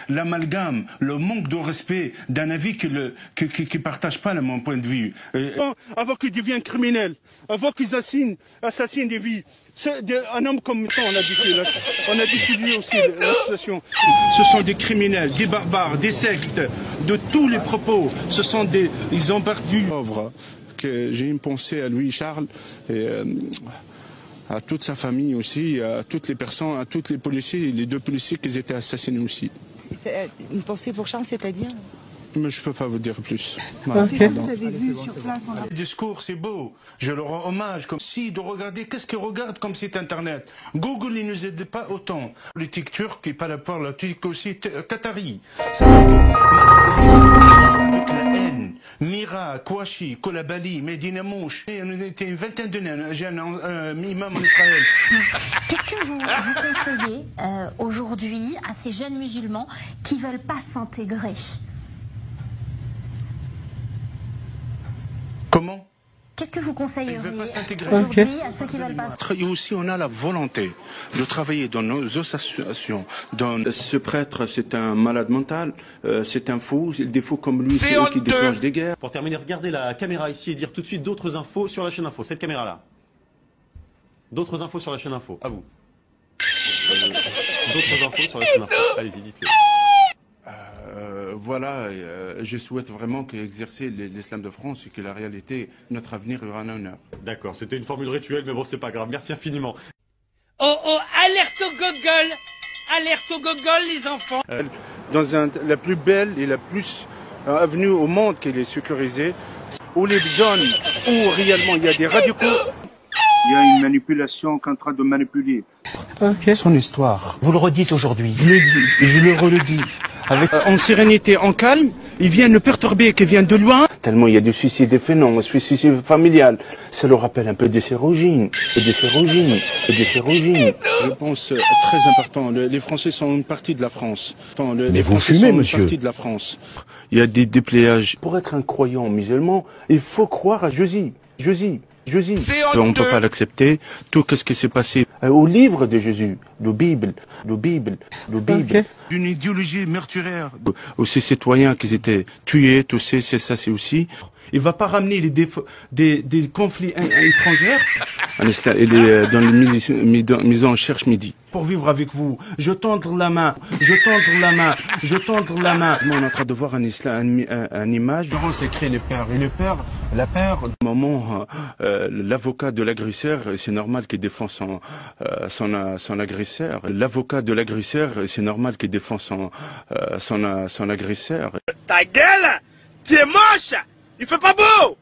l'amalgame, le manque de respect d'un avis qui ne partage pas mon point de vue. Avant qu'ils deviennent criminels, avant qu'ils assassinent des vies. Un homme comme ça, on a décidé aussi l'association. Ce sont des criminels, des barbares, des sectes, de tous les propos. Ce sont ils ont perdu. J'ai une pensée à lui, Charles, et à toute sa famille aussi, à toutes les personnes, à tous les policiers, les 2 policiers qui étaient assassinés aussi. Une pensée pour Charles, c'est-à-dire? Mais je ne peux pas vous dire plus. Voilà. Okay. Vous avez vu sur place, Le discours, c'est beau. Je leur rends hommage. Comme si de regarder, qu'est-ce qu'ils regardent comme site internet? Google, il ne nous aide pas autant. Politique turque et par rapport à la politique aussi qatari. Ça fait que avec la haine, Mira, Kouachi, Kolabali, Medina Mouch, on était une vingtaine de j'ai un imam en Israël. Qu'est-ce que vous conseillez aujourd'hui à ces jeunes musulmans qui ne veulent pas s'intégrer? Comment? Qu'est-ce que vous conseilleriez aujourd'hui à ceux qui veulent pas? Et aussi, on a la volonté de travailler dans nos associations. Ce prêtre, c'est un malade mental, c'est un fou, des fous comme lui, c'est eux qui déclenchent des guerres. Pour terminer, regardez la caméra ici et dire tout de suite d'autres infos sur la chaîne info. Cette caméra-là. D'autres infos sur la chaîne info. À vous. D'autres infos sur la chaîne info. Allez-y, dites-le. Voilà, je souhaite vraiment qu'exercer l'islam de France et que la réalité, notre avenir aura un honneur. D'accord, c'était une formule rituelle, mais bon, c'est pas grave. Merci infiniment. Oh, oh, alerte au gogol! Alerte au gogol, les enfants! Dans la plus belle et la plus avenue au monde qui est sécurisée, où les zones où réellement il y a des radicaux, il y a une manipulation qui est en train de manipuler. Okay. Son histoire. Vous le redites aujourd'hui. Je le dis, et je le redis. Avec, en sérénité, en calme, ils viennent le perturber, qui viennent de loin. Tellement il y a du suicide des phénomènes, du suicide familial. Ça leur rappelle un peu des sérogines, et des sérogines, et des sérogines. Je pense très important, les Français sont une partie de la France. Mais vous fumez, monsieur. Une partie de la France. Il y a des déplayages. Pour être un croyant musulman, il faut croire à Jésus. On ne peut pas l'accepter. Tout ce qui s'est passé au livre de Jésus, de Bible. Okay. Une idéologie meurtrière. Où ces citoyens qui étaient tués, tout ça, c'est aussi. Il ne va pas ramener des conflits étrangers. Il est dans le mise en cherche midi. Pour vivre avec vous, je tendre la main. On est en train de voir un image. Durant c'est écrit les pères. Et la père, au moment, l'avocat de l'agresseur, c'est normal qu'il défend son agresseur. L'avocat de l'agresseur, c'est normal qu'il défend son agresseur. Ta gueule! T'es moche! Il fait pas beau!